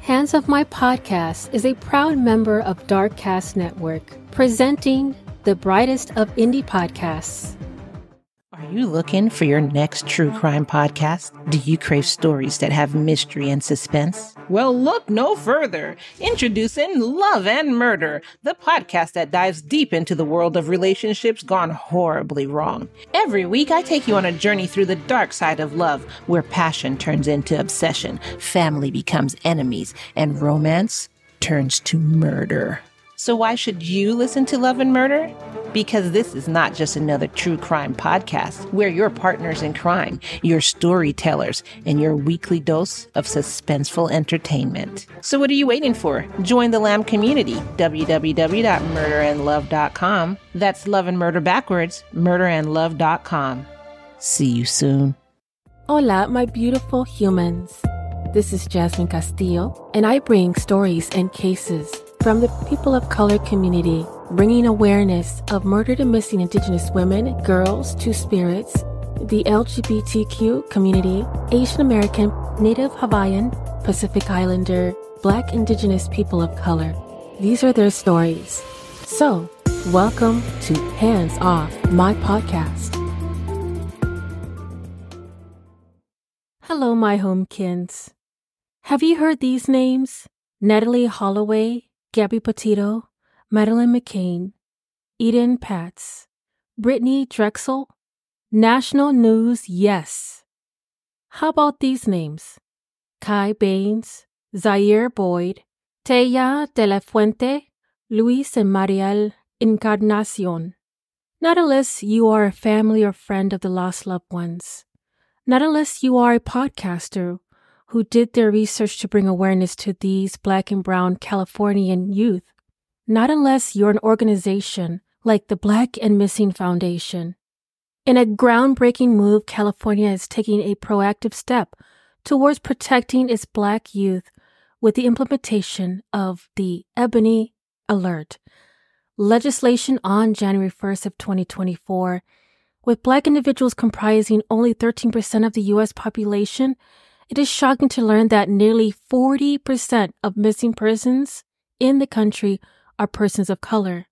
Hands Off My Podcast is a proud member of Darkcast Network, presenting the brightest of indie podcasts. Are you looking for your next true crime podcast? Do you crave stories that have mystery and suspense? Well, look no further. Introducing Love and Murder, the podcast that dives deep into the world of relationships gone horribly wrong. Every week, I take you on a journey through the dark side of love, where passion turns into obsession, family becomes enemies, and romance turns to murder. So why should you listen to Love and Murder? Because this is not just another true crime podcast. We're your partners in crime, your storytellers, and your weekly dose of suspenseful entertainment. So what are you waiting for? Join the LAM community, www.murderandlove.com. That's Love and Murder backwards, murderandlove.com. See you soon. Hola, my beautiful humans. This is Jasmine Castillo, and I bring stories and cases from the people of color community, bringing awareness of murdered and missing Indigenous women, girls, two-spirits, the LGBTQ community, Asian American, Native Hawaiian, Pacific Islander, Black Indigenous people of color. These are their stories. So, welcome to Hands Off My Podcast. Hello, my homekins. Have you heard these names? Natalie Holloway, Gabby Petito, Madeleine McCain, Eden Patz, Brittany Drexel. National news, yes. How about these names? Kai Baines, Zahira Boyd, Teya de la Fuente, Luis and Mariel Encarnacion. Not unless you are a family or friend of the lost loved ones. Not unless you are a podcaster who did their research to bring awareness to these Black and brown Californian youth. Not unless you're an organization like the Black and Missing Foundation. In a groundbreaking move, California is taking a proactive step towards protecting its Black youth with the implementation of the Ebony Alert, legislation on January 1st of 2024. With Black individuals comprising only 13% of the U.S. population, it is shocking to learn that nearly 40% of missing persons in the country are persons of color.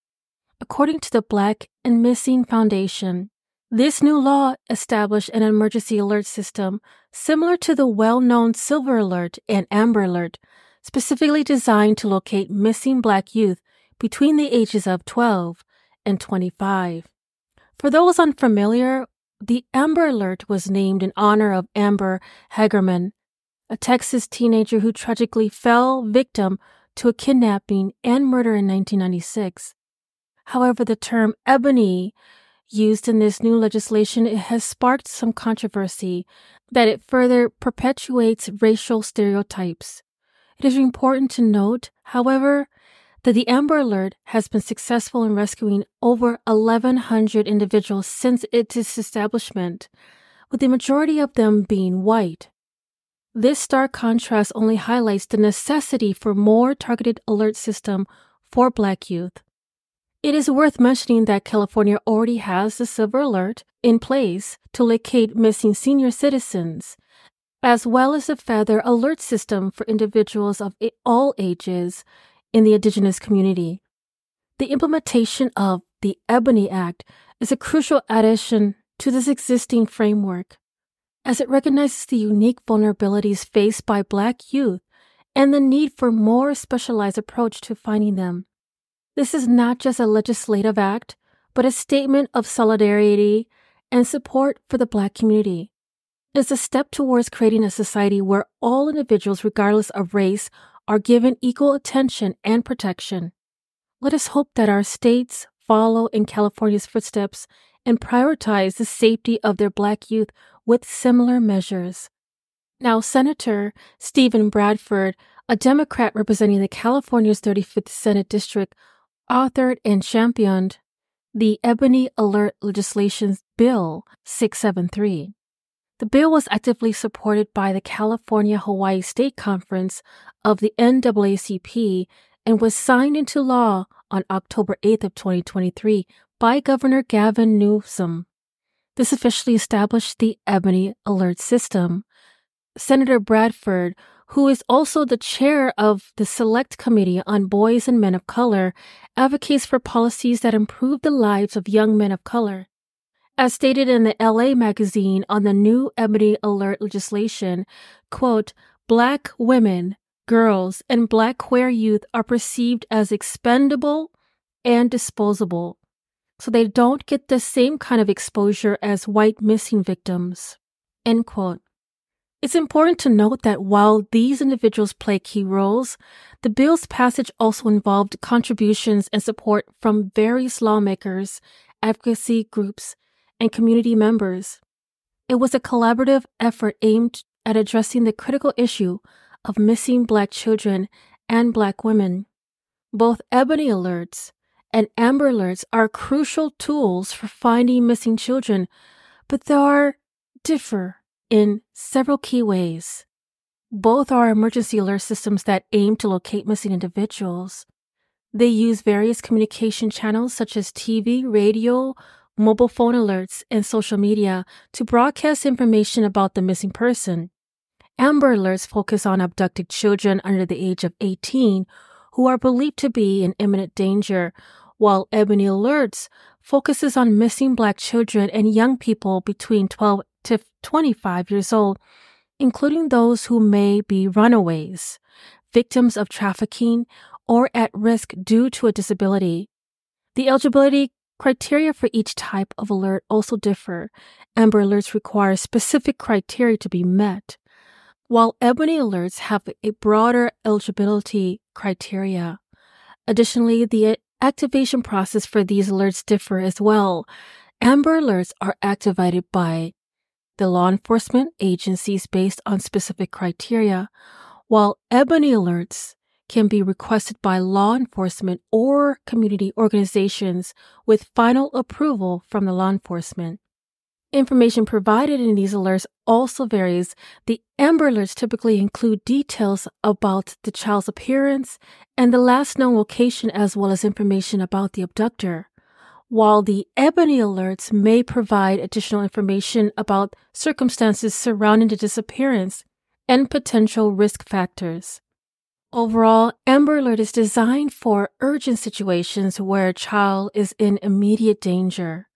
According to the Black and Missing Foundation, this new law established an emergency alert system similar to the well-known Silver Alert and Amber Alert, specifically designed to locate missing Black youth between the ages of 12 and 25. For those unfamiliar, the Amber Alert was named in honor of Amber Hagerman, a Texas teenager who tragically fell victim to a kidnapping and murder in 1996. However, the term Ebony used in this new legislation has sparked some controversy that it further perpetuates racial stereotypes. It is important to note, however, that the Amber Alert has been successful in rescuing over 1,100 individuals since its establishment, with the majority of them being white. This stark contrast only highlights the necessity for more targeted alert system for Black youth. It is worth mentioning that California already has the Silver Alert in place to locate missing senior citizens, as well as the Feather Alert system for individuals of all ages in the Indigenous community. The implementation of the Ebony Act is a crucial addition to this existing framework, as it recognizes the unique vulnerabilities faced by Black youth and the need for more specialized approach to finding them. This is not just a legislative act, but a statement of solidarity and support for the Black community. It is a step towards creating a society where all individuals, regardless of race, are given equal attention and protection. Let us hope that our states follow in California's footsteps and prioritize the safety of their Black youth with similar measures. Now, Senator Stephen Bradford, a Democrat representing the California's 35th Senate District, authored and championed the Ebony Alert Legislation Bill 673. The bill was actively supported by the California-Hawaii State Conference of the NAACP and was signed into law on October 8th of 2023 by Governor Gavin Newsom. This officially established the Ebony Alert System. Senator Bradford, who is also the chair of the Select Committee on Boys and Men of Color, advocates for policies that improve the lives of young men of color. As stated in the LA magazine on the new Ebony Alert legislation, quote, Black women, girls, and Black queer youth are perceived as expendable and disposable, so they don't get the same kind of exposure as white missing victims, end quote. It's important to note that while these individuals play key roles, the bill's passage also involved contributions and support from various lawmakers, advocacy groups, and community members. It was a collaborative effort aimed at addressing the critical issue of missing Black children and Black women. Both Ebony Alerts and Amber Alerts are crucial tools for finding missing children, but they differ in several key ways. Both are emergency alert systems that aim to locate missing individuals. They use various communication channels such as TV, radio, mobile phone alerts, and social media to broadcast information about the missing person. Amber Alerts focus on abducted children under the age of 18 who are believed to be in imminent danger, while Ebony Alerts focuses on missing Black children and young people between 12 to 25 years old, including those who may be runaways, victims of trafficking, or at risk due to a disability. The eligibility criteria for each type of alert also differ. Amber Alerts require specific criteria to be met, while Ebony Alerts have a broader eligibility criteria. Additionally, the activation process for these alerts differ as well. Amber Alerts are activated by the law enforcement agencies based on specific criteria, while Ebony Alerts can be requested by law enforcement or community organizations with final approval from the law enforcement. Information provided in these alerts also varies. The Amber Alerts typically include details about the child's appearance and the last known location, as well as information about the abductor, while the Ebony Alerts may provide additional information about circumstances surrounding the disappearance and potential risk factors. Overall, Amber Alert is designed for urgent situations where a child is in immediate danger,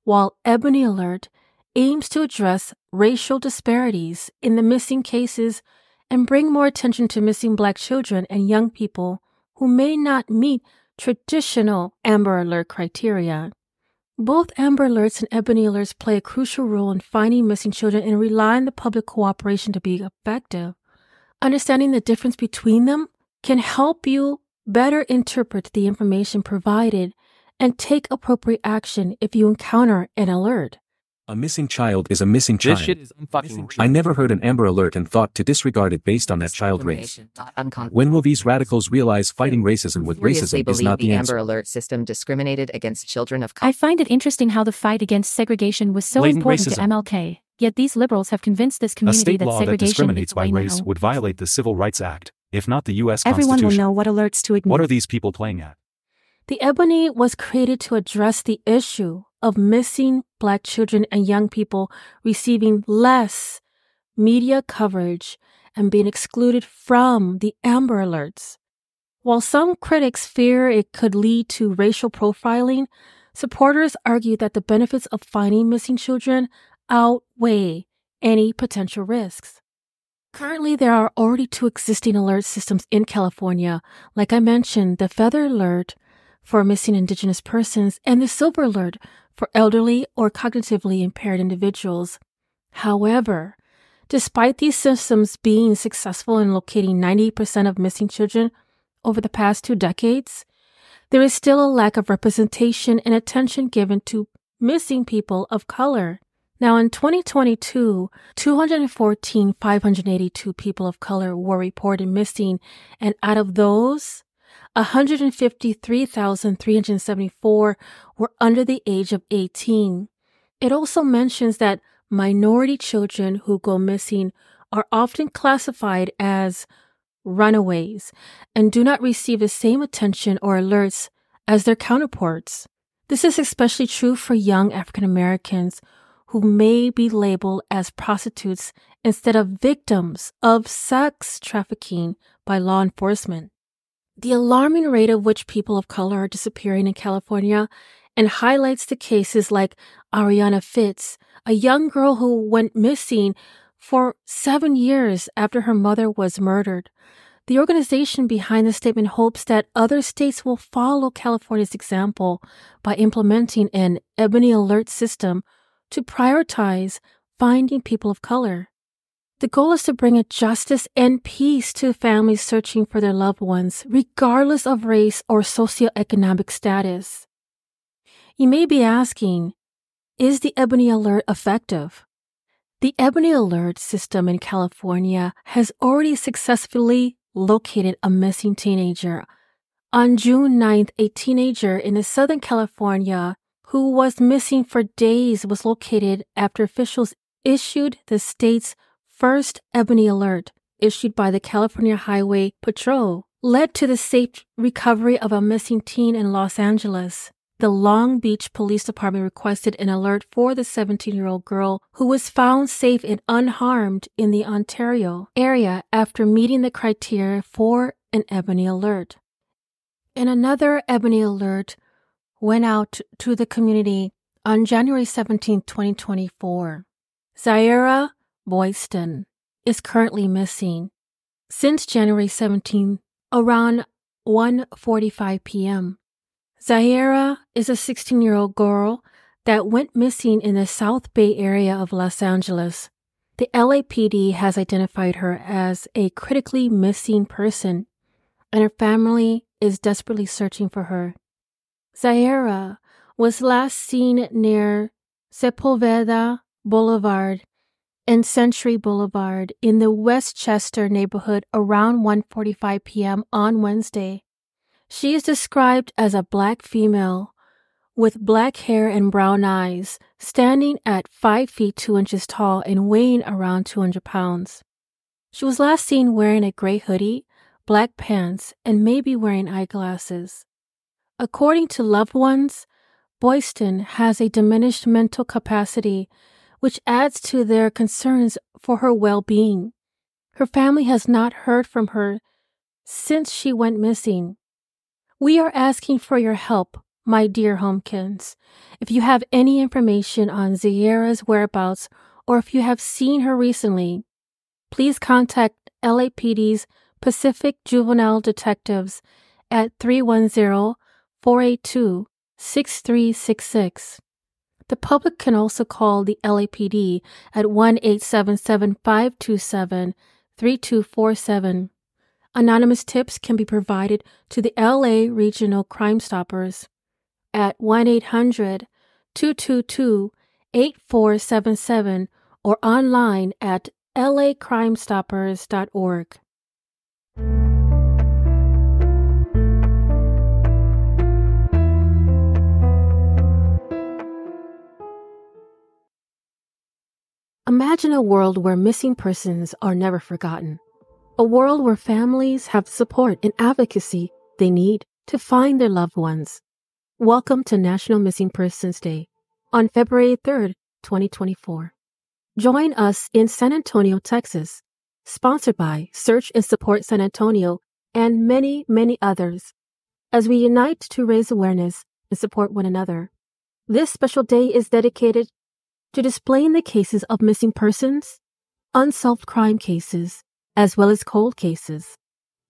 while Ebony Alert aims to address racial disparities in the missing cases and bring more attention to missing Black children and young people who may not meet traditional Amber Alert criteria. Both Amber Alerts and Ebony Alerts play a crucial role in finding missing children and rely on the public cooperation to be effective. Understanding the difference between them can help you better interpret the information provided and take appropriate action if you encounter an alert. A missing child is a missing child. This shit is unfucking true. I never heard an Amber Alert and thought to disregard it based on that child race. When will these radicals realize fighting racism with racism is not the answer? Amber Alert system discriminated against children of color. I find it interesting how the fight against segregation was so Blatant important racism. to MLK, yet these liberals have convinced this A community state that law that segregation discriminates is by way race now. would violate the Civil Rights Act, if not the U.S. Everyone will Constitution. know what alerts to ignore. What are these people playing at? The Ebony was created to address the issue of missing Black children and young people receiving less media coverage and being excluded from the Amber Alerts. While some critics fear it could lead to racial profiling, supporters argue that the benefits of finding missing children outweigh any potential risks. Currently, there are already 2 existing alert systems in California. Like I mentioned, the Feather Alert for missing Indigenous persons and the Silver Alert for elderly or cognitively impaired individuals. However, despite these systems being successful in locating 90% of missing children over the past 2 decades, there is still a lack of representation and attention given to missing people of color. Now, in 2022, 214,582 people of color were reported missing, and out of those, 153,374 were under the age of 18. It also mentions that minority children who go missing are often classified as runaways and do not receive the same attention or alerts as their counterparts. This is especially true for young African Americans who may be labeled as prostitutes instead of victims of sex trafficking by law enforcement. The alarming rate at which people of color are disappearing in California and highlights the cases like Ariana Fitz, a young girl who went missing for 7 years after her mother was murdered. The organization behind the statement hopes that other states will follow California's example by implementing an Ebony alert system to prioritize finding people of color. The goal is to bring a justice and peace to families searching for their loved ones, regardless of race or socioeconomic status. You may be asking, is the Ebony Alert effective? The Ebony Alert system in California has already successfully located a missing teenager. On June 9th, a teenager in Southern California who was missing for days was located after officials issued the state's first Ebony Alert, issued by the California Highway Patrol, led to the safe recovery of a missing teen in Los Angeles. The Long Beach Police Department requested an alert for the 17-year-old girl who was found safe and unharmed in the Ontario area after meeting the criteria for an Ebony Alert. And another Ebony Alert went out to the community on January 17, 2024. Zahira Boydston is currently missing. Since January 17, around 1:45 p.m., Zahira is a 16-year-old girl that went missing in the South Bay area of Los Angeles. The LAPD has identified her as a critically missing person, and her family is desperately searching for her. Zahira was last seen near Sepulveda Boulevard and Century Boulevard in the Westchester neighborhood around 1:45 p.m. on Wednesday. She is described as a black female with black hair and brown eyes, standing at 5 feet 2 inches tall and weighing around 200 pounds. She was last seen wearing a gray hoodie, black pants, and maybe wearing eyeglasses. According to loved ones, Boydston has a diminished mental capacity, which adds to their concerns for her well-being. Her family has not heard from her since she went missing. We are asking for your help, my dear homekins. If you have any information on Zahira's whereabouts or if you have seen her recently, please contact LAPD's Pacific Juvenile Detectives at 310-482-6366. The public can also call the LAPD at 1-877-527-3247. Anonymous tips can be provided to the LA Regional Crime Stoppers at 1-800-222-8477 or online at lacrimestoppers.org. Imagine a world where missing persons are never forgotten. A world where families have support and advocacy they need to find their loved ones. Welcome to National Missing Persons Day on February 3rd, 2024. Join us in San Antonio, Texas, sponsored by Search and Support San Antonio and many, many others, as we unite to raise awareness and support one another. This special day is dedicated to displaying the cases of missing persons, unsolved crime cases, as well as cold cases,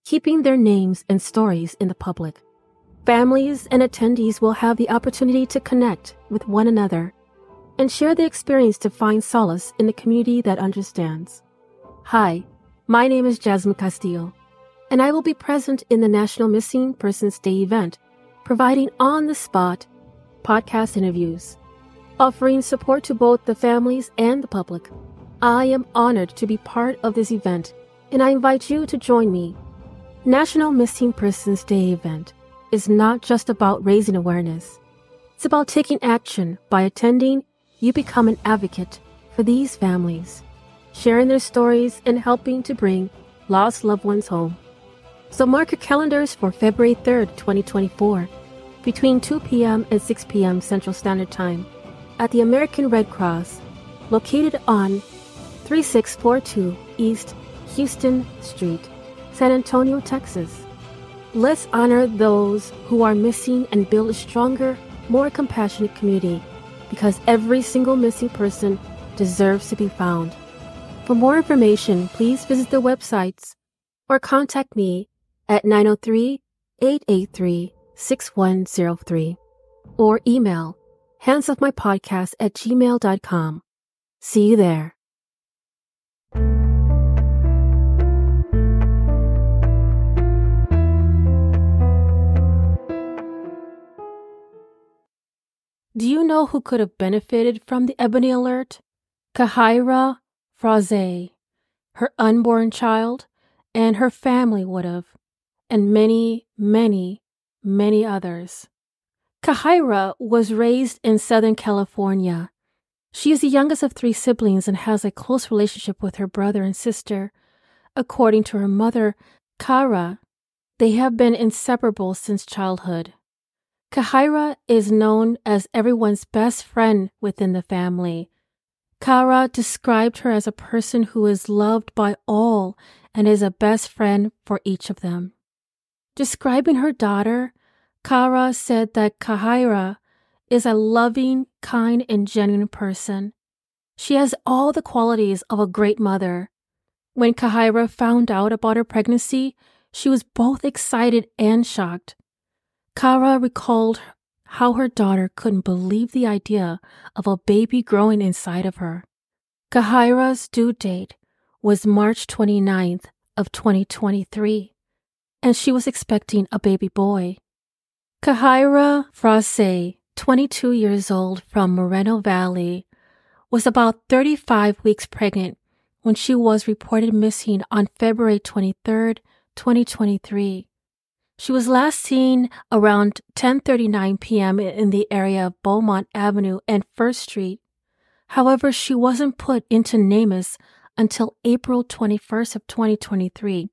keeping their names and stories in the public. Families and attendees will have the opportunity to connect with one another and share the experience to find solace in a community that understands. Hi, my name is Jasmine Castillo, and I will be present in the National Missing Persons Day event, providing on-the-spot podcast interviews, offering support to both the families and the public. I am honored to be part of this event, and I invite you to join me. National Missing Persons Day event is not just about raising awareness. It's about taking action. By attending, you become an advocate for these families, sharing their stories and helping to bring lost loved ones home. So mark your calendars for February 3rd, 2024, between 2 p.m. and 6 p.m. Central Standard Time at the American Red Cross located on 3642 East Houston Street, San Antonio, Texas. Let's honor those who are missing and build a stronger, more compassionate community, because every single missing person deserves to be found. For more information, please visit the websites or contact me at 903-883-6103 or email handsofmypodcast@gmail.com. See you there. Do you know who could have benefited from the Ebony alert? Cajairah Fraise. Her unborn child and her family would have, and many, many, many others. Cajairah was raised in Southern California. She is the youngest of 3 siblings and has a close relationship with her brother and sister. According to her mother, Cara, they have been inseparable since childhood. Cajairah is known as everyone's best friend within the family. Cara described her as a person who is loved by all and is a best friend for each of them. Describing her daughter, Cara said that Cajairah is a loving, kind, and genuine person. She has all the qualities of a great mother. When Cajairah found out about her pregnancy, she was both excited and shocked. Cara recalled how her daughter couldn't believe the idea of a baby growing inside of her. Cajairah's due date was March 29th of 2023, and she was expecting a baby boy. Cajairah Fraise, 22 years old from Moreno Valley, was about 35 weeks pregnant when she was reported missing on February 23rd, 2023. She was last seen around 10:39 p.m. in the area of Beaumont Avenue and 1st Street. However, she wasn't put into NamUs until April 21st of 2023.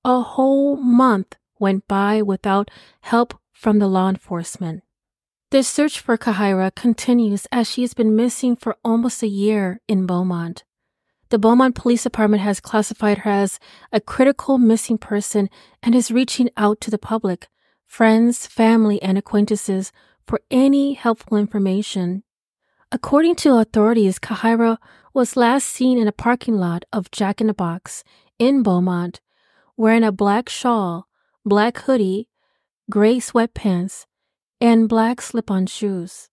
A whole month went by without help from the law enforcement. The search for Cajairah continues as she has been missing for almost a year in Beaumont. The Beaumont Police Department has classified her as a critical missing person and is reaching out to the public, friends, family, and acquaintances for any helpful information. According to authorities, Cajairah was last seen in a parking lot of Jack in the Box in Beaumont, wearing a black shawl, black hoodie, gray sweatpants, and black slip-on shoes.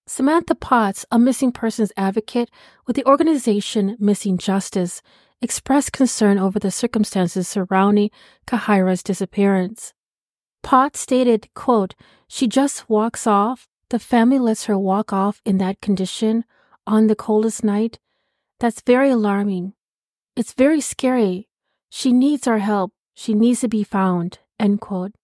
Samantha Potts, a missing persons advocate with the organization Missing Justice, expressed concern over the circumstances surrounding Cajairah's disappearance. Potts stated, quote, "She just walks off. The family lets her walk off in that condition on the coldest night. That's very alarming. It's very scary. She needs our help. She needs to be found," end quote.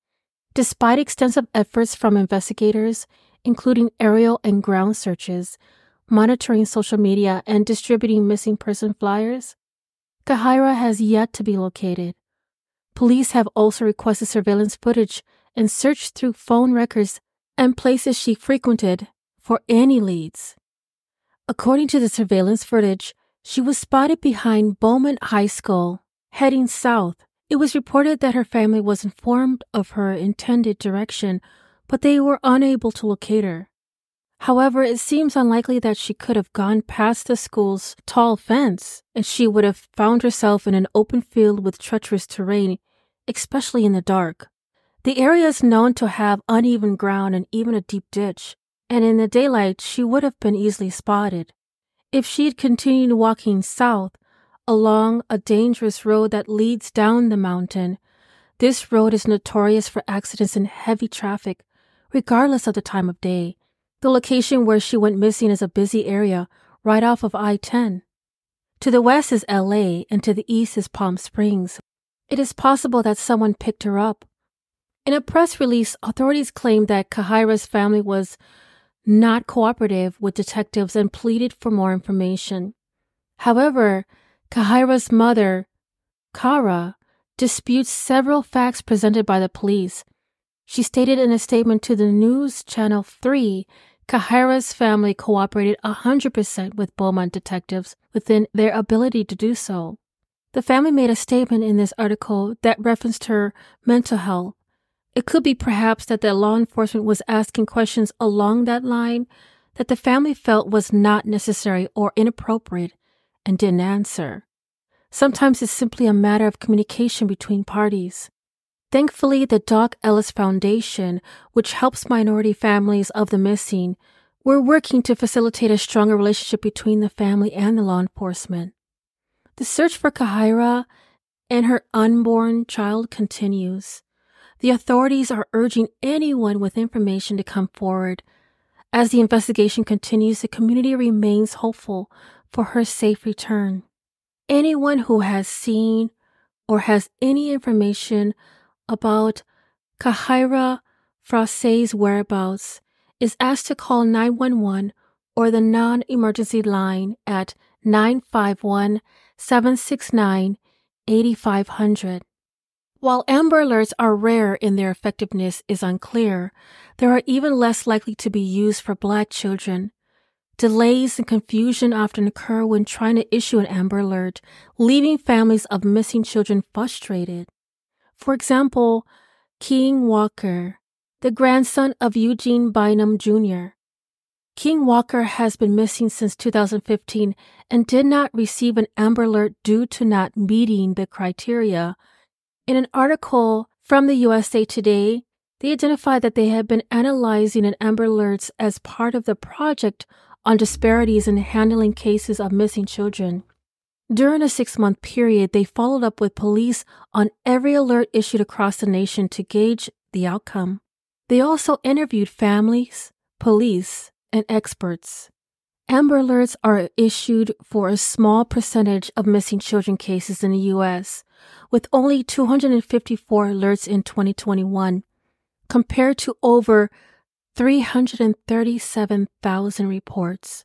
Despite extensive efforts from investigators, including aerial and ground searches, monitoring social media, and distributing missing person flyers, Cajairah has yet to be located. Police have also requested surveillance footage and searched through phone records and places she frequented for any leads. According to the surveillance footage, she was spotted behind Beaumont High School, heading south. It was reported that her family was informed of her intended direction, but they were unable to locate her. However, it seems unlikely that she could have gone past the school's tall fence, and she would have found herself in an open field with treacherous terrain, especially in the dark. The area is known to have uneven ground and even a deep ditch, and in the daylight she would have been easily spotted. If she had continued walking south along a dangerous road that leads down the mountain, this road is notorious for accidents and heavy traffic, regardless of the time of day. The location where she went missing is a busy area right off of I-10. To the west is LA and to the east is Palm Springs. It is possible that someone picked her up. In a press release, authorities claimed that Cajairah's family was not cooperative with detectives and pleaded for more information. However, Cajairah's mother, Cara, disputes several facts presented by the police. She stated in a statement to the news channel 3 Cajairah's family cooperated 100% with Beaumont detectives within their ability to do so. The family made a statement in this article that referenced her mental health. It could be perhaps that the law enforcement was asking questions along that line that the family felt was not necessary or inappropriate and didn't answer. Sometimes it's simply a matter of communication between parties. Thankfully, the Doc Ellis Foundation, which helps minority families of the missing, we're working to facilitate a stronger relationship between the family and the law enforcement. The search for Cajairah and her unborn child continues. The authorities are urging anyone with information to come forward. As the investigation continues, the community remains hopeful for her safe return. Anyone who has seen or has any information about Cajairah Fraise's whereabouts is asked to call 911 or the non-emergency line at 951-769-8500. While Amber Alerts are rare and their effectiveness is unclear, they are even less likely to be used for Black children. Delays and confusion often occur when trying to issue an Amber Alert, leaving families of missing children frustrated. For example, King Walker, the grandson of Eugene Bynum Jr. King Walker has been missing since 2015 and did not receive an Amber Alert due to not meeting the criteria. In an article from the USA Today, they identified that they had been analyzing an Amber Alerts as part of the project on disparities in handling cases of missing children. During a 6-month period, they followed up with police on every alert issued across the nation to gauge the outcome. They also interviewed families, police, and experts. Amber Alerts are issued for a small percentage of missing children cases in the U.S., with only 254 alerts in 2021, compared to over 337,000 reports.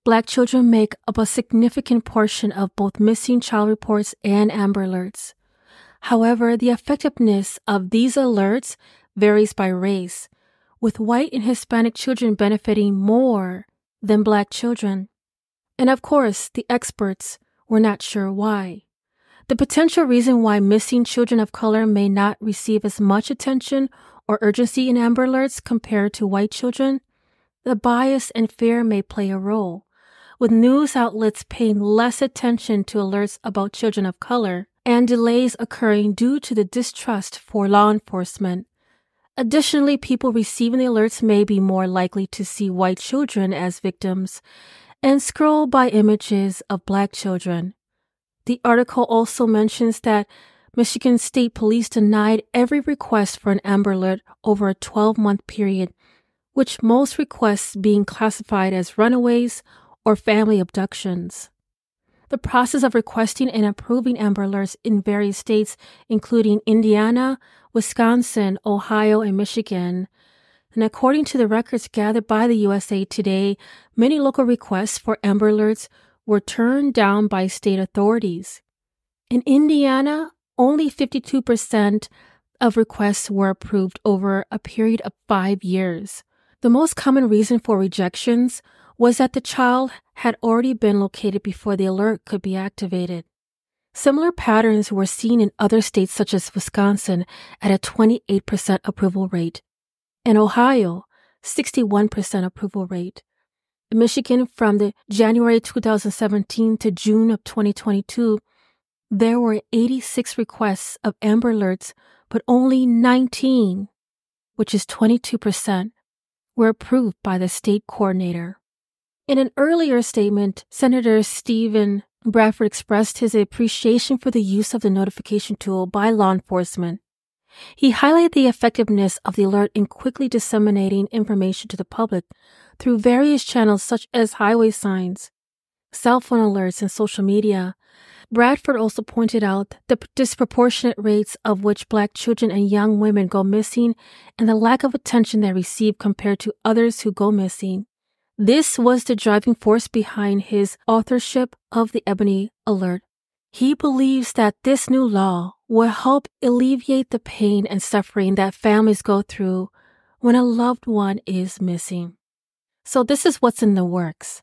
Black children make up a significant portion of both missing child reports and Amber Alerts. However, the effectiveness of these alerts varies by race, with white and Hispanic children benefiting more than Black children. And of course, the experts were not sure why. The potential reason why missing children of color may not receive as much attention or urgency in Amber Alerts compared to white children, the bias and fear may play a role, with news outlets paying less attention to alerts about children of color and delays occurring due to the distrust for law enforcement. Additionally, people receiving the alerts may be more likely to see white children as victims and scroll by images of Black children. The article also mentions that Michigan State Police denied every request for an Amber Alert over a 12-month period, with most requests being classified as runaways or family abductions. The process of requesting and approving Amber Alerts in various states, including Indiana, Wisconsin, Ohio, and Michigan. And according to the records gathered by the USA Today, many local requests for Amber Alerts were turned down by state authorities. In Indiana, only 52% of requests were approved over a period of 5 years. The most common reason for rejections was that the child had already been located before the alert could be activated. Similar patterns were seen in other states such as Wisconsin at a 28% approval rate, and Ohio, 61% approval rate. In Michigan, from the January 2017 to June of 2022, there were 86 requests of Amber Alerts, but only 19, which is 22%, were approved by the state coordinator. In an earlier statement, Senator Stephen Bradford expressed his appreciation for the use of the notification tool by law enforcement. He highlighted the effectiveness of the alert in quickly disseminating information to the public through various channels such as highway signs, cell phone alerts, and social media. Bradford also pointed out the disproportionate rates of which Black children and young women go missing and the lack of attention they receive compared to others who go missing. This was the driving force behind his authorship of the Ebony Alert. He believes that this new law will help alleviate the pain and suffering that families go through when a loved one is missing. So this is what's in the works.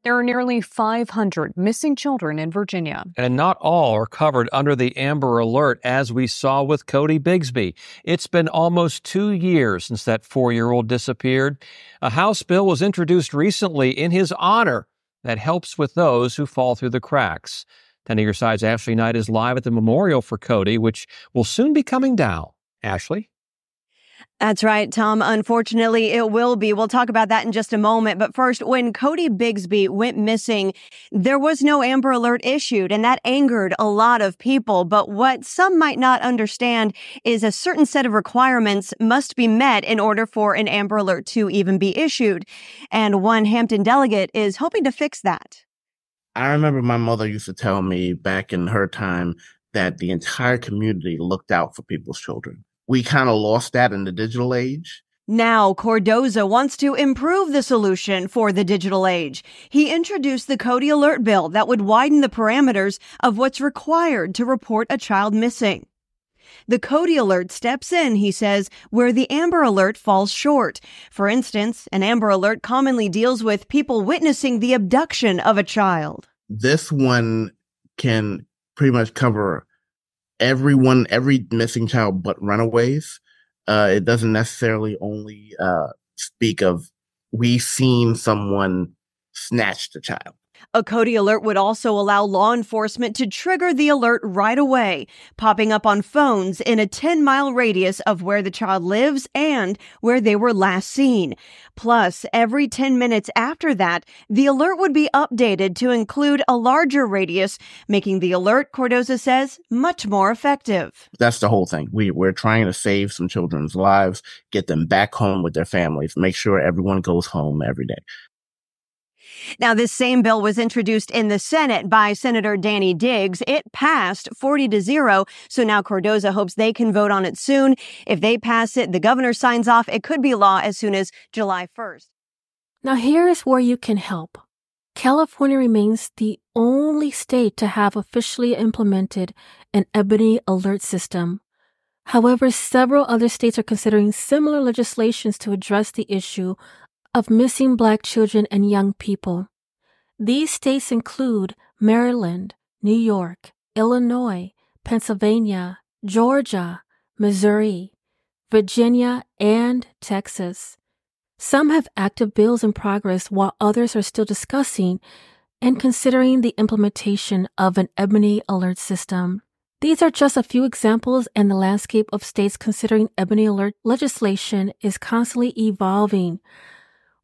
There are nearly 500 missing children in Virginia. And not all are covered under the Amber Alert, as we saw with Cody Bigsby. It's been almost 2 years since that 4-year-old disappeared. A House bill was introduced recently in his honor that helps with those who fall through the cracks. 10 on your side's Ashley Knight is live at the memorial for Cody, which will soon be coming down. Ashley? That's right, Tom. Unfortunately, it will be. We'll talk about that in just a moment. But first, when Cody Bigsby went missing, there was no Amber Alert issued, and that angered a lot of people. But what some might not understand is a certain set of requirements must be met in order for an Amber Alert to even be issued. And one Hampton delegate is hoping to fix that. I remember my mother used to tell me back in her time that the entire community looked out for people's children. We kind of lost that in the digital age. Now, Cardoza wants to improve the solution for the digital age. He introduced the Cody Alert bill that would widen the parameters of what's required to report a child missing. The Cody Alert steps in, he says, where the Amber Alert falls short. For instance, an Amber Alert commonly deals with people witnessing the abduction of a child. This one can pretty much cover every missing child but runaways. It doesn't necessarily only speak of we've seen someone snatch the child. A Cody Alert would also allow law enforcement to trigger the alert right away, popping up on phones in a 10-mile radius of where the child lives and where they were last seen. Plus, every 10 minutes after that, the alert would be updated to include a larger radius, making the alert, Cardoza says, much more effective. That's the whole thing. We're trying to save some children's lives, get them back home with their families, make sure everyone goes home every day. Now, this same bill was introduced in the Senate by Senator Danny Diggs. It passed 40-0, so now Cardoza hopes they can vote on it soon. If they pass it, the governor signs off. It could be law as soon as July 1st. Now, here is where you can help. California remains the only state to have officially implemented an Ebony alert system. However, several other states are considering similar legislations to address the issue of missing Black children and young people. These states include Maryland, New York, Illinois, Pennsylvania, Georgia, Missouri, Virginia, and Texas. Some have active bills in progress while others are still discussing and considering the implementation of an Ebony alert system. These are just a few examples, and the landscape of states considering Ebony alert legislation is constantly evolving.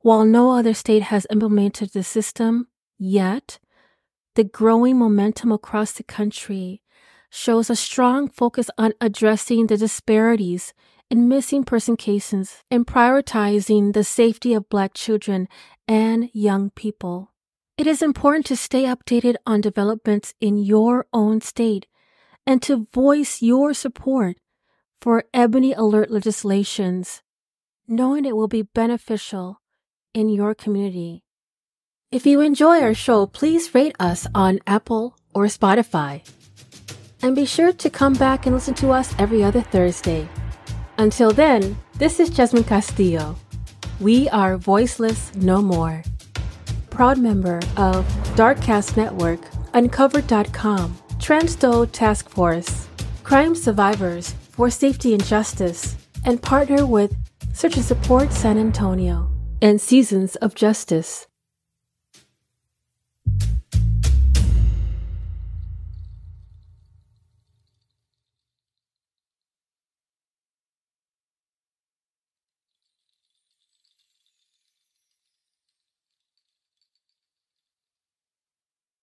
While no other state has implemented the system yet, the growing momentum across the country shows a strong focus on addressing the disparities in missing person cases and prioritizing the safety of Black children and young people. It is important to stay updated on developments in your own state and to voice your support for Ebony alert legislations, knowing it will be beneficial in your community. If you enjoy our show, please rate us on Apple or Spotify. And be sure to come back and listen to us every other Thursday. Until then, this is Jasmine Castillo. We are Voiceless No More. Proud member of Darkcast Network, Uncovered.com, Transdo Task Force, Crime Survivors for Safety and Justice, and partner with Search and Support San Antonio and Seasons of Justice.